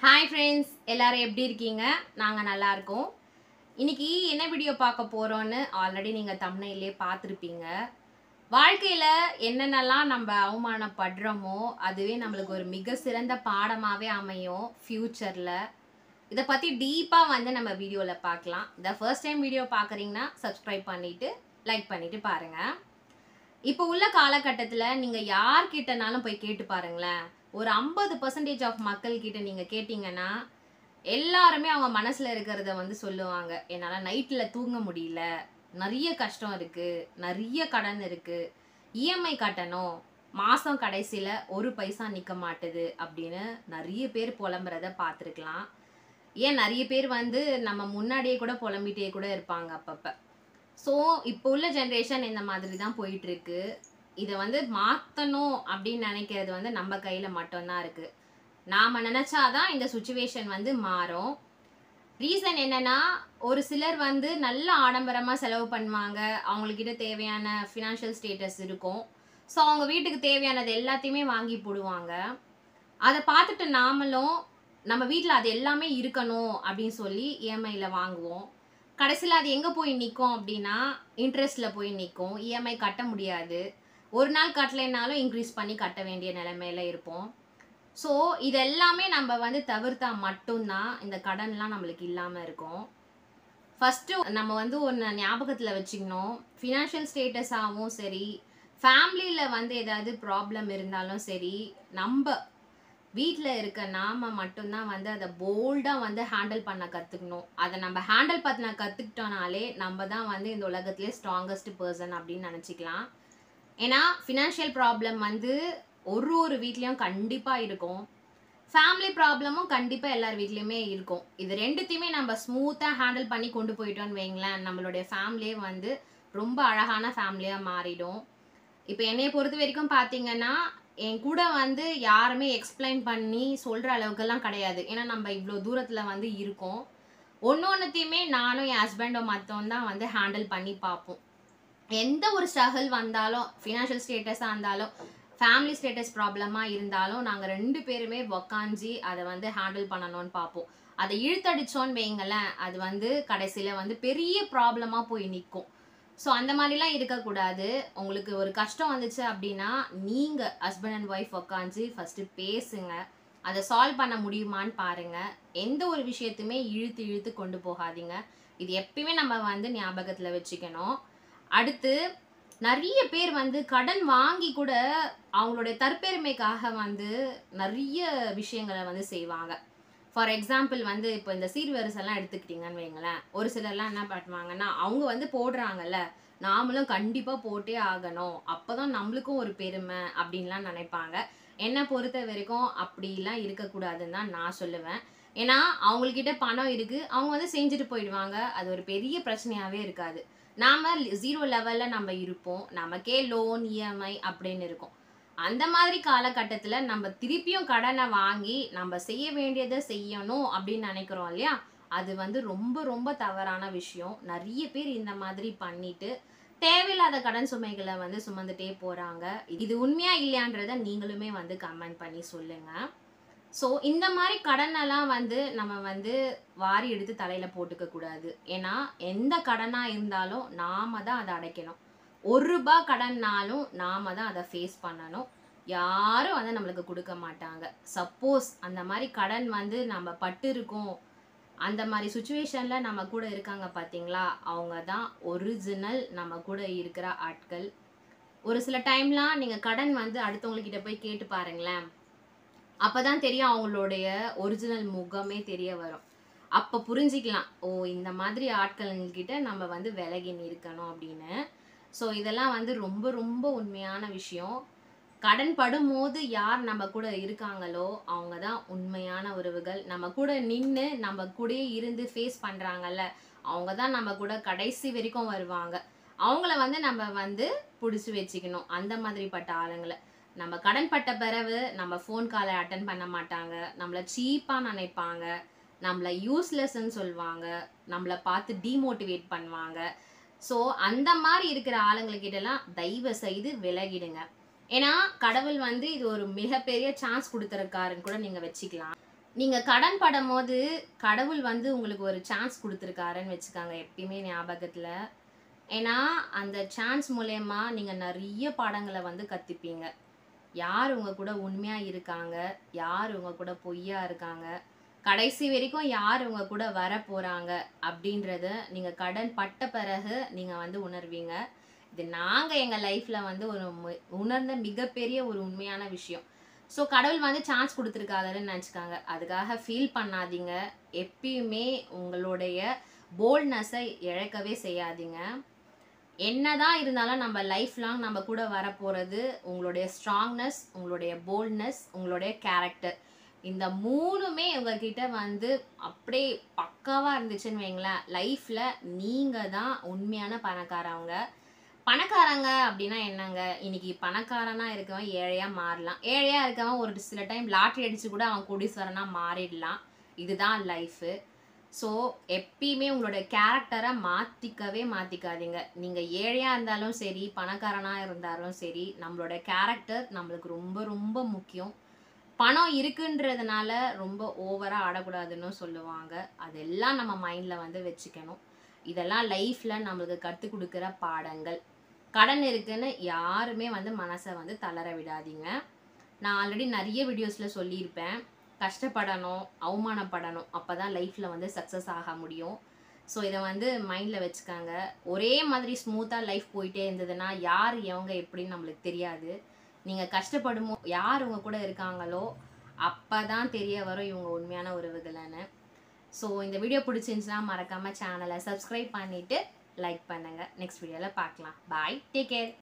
Hi friends, எல்லாரும் எப்படி இருக்கீங்க? நாங்க நல்லா இருக்கோம். இன்னைக்கு என்ன வீடியோ பார்க்க போறோம்னு ஆல்ரெடி நீங்க thumbnailலே பார்த்திருப்பீங்க. வாழ்க்கையில என்னென்னலாம் நம்ம அவமானப்படுறோமோ அதுவே நம்மளுக்கு ஒரு மிக சிறந்த பாடமாவே அமையும் ஃபியூச்சர்ல. இத பத்தி டீப்பா வந்து நம்ம வீடியோல பார்க்கலாம். The first time வீடியோ பார்க்கறீங்கன்னா subscribe பண்ணிட்டு லைக் பண்ணிட்டு பாருங்க. இப்போ உள்ள காலகட்டத்துல நீங்க யார்கிட்டனாலும் போய் கேட்டு பாருங்களேன். ஒரு 50% ஆஃப் மக்கள் கிட்ட நீங்க கேட்டீங்கன்னா எல்லாருமே அவங்க மனசுல இருக்கிறத வந்து சொல்லுவாங்க. என்னால நைட்ல தூங்க முடியல, நிறைய கஷ்டம் இருக்கு, நிறைய கடன் இருக்கு, இஎம்ஐ கட்டணும், மாசம் கடைசியில ஒரு பைசா நிக்க மாட்டுது அப்படின்னு நிறைய பேர் புலம்புறத பார்த்துருக்கலாம். ஏன் நிறைய பேர் வந்து நம்ம முன்னாடியே கூட புலம்பிட்டே கூட இருப்பாங்க அப்பப்ப. ஸோ இப்போ உள்ள ஜென்ரேஷன் இந்த மாதிரி தான் போயிட்டு இருக்கு. இதை வந்து மாற்றணும் அப்படின்னு நினைக்கிறது வந்து நம்ம கையில் மட்டும்தான் இருக்கு. நாம நினைச்சாதான் இந்த சுச்சுவேஷன் வந்து மாறும். ரீசன் என்னன்னா, ஒரு சிலர் வந்து நல்ல ஆடம்பரமா செலவு பண்ணுவாங்க. அவங்கக்கிட்ட தேவையான ஃபினான்ஷியல் ஸ்டேட்டஸ் இருக்கும். ஸோ அவங்க வீட்டுக்கு தேவையானது எல்லாத்தையுமே வாங்கி போடுவாங்க. அதை பார்த்துட்டு நாமளும் நம்ம வீட்டில் அது எல்லாமே இருக்கணும் அப்படின்னு சொல்லி இஎம்ஐயில் வாங்குவோம். கடைசியில் அது எங்கே போய் நிற்கும் அப்படின்னா இன்ட்ரெஸ்ட்டில் போய் நிற்கும். இஎம்ஐ கட்ட முடியாது. ஒரு நாள் கட்டலைனாலும் இன்க்ரீஸ் பண்ணி கட்ட வேண்டிய நிலைமையில இருப்போம். ஸோ இது எல்லாமே நம்ம வந்து தவிர்த்தா மட்டும்தான் இந்த கடன்லாம் நம்மளுக்கு இல்லாமல் இருக்கும். ஃபஸ்ட்டு நம்ம வந்து ஒன்று ஞாபகத்தில் வச்சுக்கணும். ஃபினான்ஷியல் ஸ்டேட்டஸாகவும் சரி, ஃபேமிலியில் வந்து ஏதாவது ப்ராப்ளம் இருந்தாலும் சரி, நம்ம வீட்டில் இருக்க நாம மட்டும்தான் வந்து அதை போல்டாக வந்து ஹேண்டில் பண்ண கற்றுக்கணும். அதை நம்ம ஹேண்டில் பண்ண கற்றுக்கிட்டோனாலே நம்ம தான் வந்து இந்த உலகத்திலே ஸ்ட்ராங்கஸ்ட் பர்சன் அப்படின்னு நினச்சிக்கலாம். ஏன்னா ஃபினான்ஷியல் ப்ராப்ளம் வந்து ஒரு வீட்லேயும் கண்டிப்பாக இருக்கும். ஃபேமிலி ப்ராப்ளமும் கண்டிப்பாக எல்லார் வீட்லேயுமே இருக்கும். இது ரெண்டுத்தையுமே நம்ம ஸ்மூத்தாக ஹேண்டில் பண்ணி கொண்டு போயிட்டோன்னு வைங்களேன், நம்மளுடைய ஃபேமிலியே வந்து ரொம்ப அழகான ஃபேமிலியாக மாறிடும். இப்போ என்னைய பொறுத்த வரைக்கும் பார்த்தீங்கன்னா, என் கூட வந்து யாருமே எக்ஸ்பிளைன் பண்ணி சொல்கிற அளவுக்கெல்லாம் கிடையாது. ஏன்னா நம்ம இவ்வளோ தூரத்தில் வந்து இருக்கோம். ஒன்றுத்தையுமே நானும் என் ஹஸ்பண்டும் மற்றவன் தான் வந்து ஹேண்டில் பண்ணி பார்ப்போம். எந்த ஒரு ஸ்ட்ரகிள் வந்தாலும், ஃபினான்ஷியல் ஸ்டேட்டஸாக இருந்தாலும், ஃபேமிலி ஸ்டேட்டஸ் ப்ராப்ளமாக இருந்தாலும், நாங்கள் 2 பேருமே உக்காஞ்சி அதை வந்து ஹேண்டில் பண்ணணும்னு பார்ப்போம். அதை இழுத்தடிச்சோன்னு வைங்களேன், அது வந்து கடைசியில் வந்து பெரிய ப்ராப்ளமாக போய் நிற்கும். ஸோ அந்த மாதிரிலாம் இருக்கக்கூடாது. உங்களுக்கு ஒரு கஷ்டம் வந்துச்சு அப்படின்னா நீங்கள் ஹஸ்பண்ட் அண்ட் ஒய்ஃப் உக்காஞ்சி ஃபஸ்ட்டு பேசுங்க. அதை சால்வ் பண்ண முடியுமான்னு பாருங்கள். எந்த ஒரு விஷயத்தையுமே இழுத்து கொண்டு போகாதீங்க. இது எப்பயுமே நம்ம வந்து ஞாபகத்தில் வச்சுக்கணும். அடுத்து நிறைய பேர் வந்து கடன் வாங்கி கூட அவங்களுடைய தற்பெருமைக்காக வந்து நிறைய விஷயங்களை வந்து செய்வாங்க. ஃபார் எக்ஸாம்பிள் வந்து இப்போ இந்த சீர்வரிசெல்லாம் எடுத்துக்கிட்டிங்கன்னு வைங்களேன், ஒரு சிலர்லாம் என்ன பண்ணுவாங்கன்னா, அவங்க வந்து போடுறாங்கல்ல, நாமளும் கண்டிப்பாக போட்டே ஆகணும், அப்போ தான் நம்மளுக்கும் ஒரு பெருமை அப்படின்லாம் நினைப்பாங்க. என்னை பொறுத்த வரைக்கும் அப்படிலாம் இருக்கக்கூடாதுன்னு தான் நான் சொல்லுவேன். ஏன்னா அவங்கக்கிட்ட பணம் இருக்குது, அவங்க வந்து செஞ்சுட்டு போயிடுவாங்க. அது ஒரு பெரிய பிரச்சனையாகவே இருக்காது. நாம் 0 லெவலில் நம்ம இருப்போம். நமக்கே லோன், இஎம்ஐ அப்படின்னு இருக்கும். அந்த மாதிரி காலகட்டத்தில் நம்ம திருப்பியும் கடனை வாங்கி நம்ம செய்ய வேண்டியதை செய்யணும் அப்படின்னு நினைக்கிறோம் இல்லையா, அது வந்து ரொம்ப தவறான விஷயம். நிறைய பேர் இந்த மாதிரி பண்ணிட்டு தேவையில்லாத கடன் சுமைகளை வந்து சுமந்துட்டே போகிறாங்க. இது உண்மையா இல்லையான்றதை நீங்களுமே வந்து கமெண்ட் பண்ணி சொல்லுங்கள். ஸோ இந்த மாதிரி கடனெல்லாம் வந்து நம்ம வந்து வாரி எடுத்து தலையில் போட்டுக்க கூடாது. ஏன்னா எந்த கடனாக இருந்தாலும் நாம தான் அதை அடைக்கணும். ₹1 கடன்னாலும் நாம தான் அதை ஃபேஸ் பண்ணணும். யாரும் வந்து நம்மளுக்கு கொடுக்க மாட்டாங்க. சப்போஸ் அந்த மாதிரி கடன் வந்து நம்ம பட்டு இருக்கோம், அந்த மாதிரி சுச்சுவேஷனில் நம்ம கூட இருக்காங்க பார்த்தீங்களா, அவங்க தான் ஒரிஜினல் நம்ம கூட இருக்கிற ஆட்கள். ஒரு சில டைம்லாம் நீங்கள் கடன் வந்து அடுத்தவங்கக்கிட்ட போய் கேட்டு பாருங்களேன், அப்போ தான் தெரியும் அவங்களுடைய ஒரிஜினல் முகமே தெரிய வரும். அப்போ புரிஞ்சிக்கலாம், ஓ இந்த மாதிரி ஆட்கள்கிட்ட நம்ம வந்து விலகி நிற்கணும் அப்படின்னு. ஸோ இதெல்லாம் வந்து ரொம்ப உண்மையான விஷயம். கடன் படும்போது யார் நம்ம கூட இருக்காங்களோ அவங்க தான் உண்மையான உறவுகள். நம்ம கூட நின்று நம்ம கூடயே இருந்து ஃபேஸ் பண்ணுறாங்கல்ல, அவங்க தான் நம்ம கூட கடைசி வரைக்கும் வருவாங்க. அவங்கள வந்து நம்ம வந்து பிடிச்சி வச்சுக்கணும். அந்த மாதிரிப்பட்ட ஆளுங்களை. நம்ம கடன் பட்ட பிறகு நம்ம ஃபோன் காலை அட்டன் பண்ண மாட்டாங்க, நம்மளை சீப்பாக நினைப்பாங்க, நம்மளை யூஸ்லெஸ்ன்னு சொல்லுவாங்க, நம்மளை பார்த்து டீமோட்டிவேட் பண்ணுவாங்க. ஸோ அந்த மாதிரி இருக்கிற ஆளுங்கக்கிட்டலாம் தயவு செய்து விலகிடுங்க. ஏன்னா கடவுள் வந்து இது ஒரு மிகப்பெரிய சான்ஸ் கொடுத்துருக்காருன்னு கூட நீங்கள் வச்சுக்கலாம். நீங்க கடன் படும்போது கடவுள் வந்து உங்களுக்கு ஒரு சான்ஸ் குடுத்துருக்காருன்னு வச்சுக்கோங்க எப்பயுமே ஞாபகத்துல. ஏன்னா, அந்த சான்ஸ் மூலியமா நீங்க நெறைய பாடங்கள வந்து கத்துப்பீங்க. யார் உங்க கூட உண்மையா இருக்காங்க? யார் உங்க கூட பொய்யா இருக்காங்க? கடைசி வரைக்கும் யார் உங்க கூட வரப்போறாங்க? அப்படின்றத நீங்க கடன் பட்ட பிறகு நீங்க வந்து உணர்வீங்க. இது நாங்க எங்க லைஃப்ல வந்து ஒரு உணர்ந்த மிகப்பெரிய ஒரு உண்மையான விஷயம். ஸோ கடவுள் வந்து சான்ஸ் குடுத்துருக்காருன்னு நெனச்சுக்காங்க. அதுக்காக ஃபீல் பண்ணாதீங்க. எப்பயுமே உங்களுடைய போல்ட்னஸை இழக்கவே செய்யாதீங்க. என்னதான் இருந்தாலும் நம்ம லைஃப் லாங் நம்ம கூட வரப்போறது உங்களுடைய ஸ்ட்ராங்னஸ், உங்களுடைய போல்ட்னஸ், உங்களுடைய கேரக்டர். இந்த 3மே உங்ககிட்ட வந்து அப்படியே பக்காவா இருந்துச்சுன்னு வைங்களேன், லைஃப்ல நீங்க தான் உண்மையான பணக்காரவங்க. பணக்காரங்க அப்படின்னா என்னங்க? இன்னைக்கு பணக்காரனா இருக்கவன் ஏழையா மாறலாம். ஏழையா இருக்கவன் ஒரு சில டைம் லாட்டரி அடிச்சு கூட அவன் கோடீஸ்வரனா மாறிடலாம். இதுதான் லைஃபு. ஸோ எப்பயுமே உங்களோட கேரக்டரை மாற்றிக்கவே மாற்றிக்காதீங்க. நீங்கள் ஏழையாக இருந்தாலும் சரி, பணக்காரனாக இருந்தாலும் சரி, நம்மளோட கேரக்டர் நம்மளுக்கு ரொம்ப ரொம்ப முக்கியம். பணம் இருக்குன்றதுனால ரொம்ப ஓவராக ஆடக்கூடாதுன்னு சொல்லுவாங்க. அதெல்லாம் நம்ம மைண்டில் வந்து வச்சுக்கணும். இதெல்லாம் லைஃப்பில் நம்மளுக்கு கற்றுக் கொடுக்குற பாடங்கள். கடன் இருக்குன்னு யாருமே வந்து மனசை வந்து தளர விடாதீங்க. நான் ஆல்ரெடி நிறைய வீடியோஸில் சொல்லியிருப்பேன். கஷ்டப்படணும், அவமானப்படணும். அப்போ தான் லைஃப்பில் வந்து சக்ஸஸ் ஆக முடியும். ஸோ இதை வந்து மைண்டில் வச்சுக்கோங்க. ஒரே மாதிரி ஸ்மூத்தாக லைஃப் போயிட்டே இருந்ததுன்னா யார் எவங்க எப்படின்னு நம்மளுக்கு தெரியாது. நீங்கள் கஷ்டப்படுமோ யார் உங்கள் கூட இருக்காங்களோ அப்போ தான் தெரிய வரும் இவங்க உண்மையான உறவுகள்னு. ஸோ இந்த வீடியோ பிடிச்சிருந்துச்சுன்னா மறக்காமல் சேனலை சப்ஸ்கிரைப் பண்ணிவிட்டு லைக் பண்ணுங்கள். நெக்ஸ்ட் வீடியோவில் பார்க்கலாம். பாய், டேக் கேர்.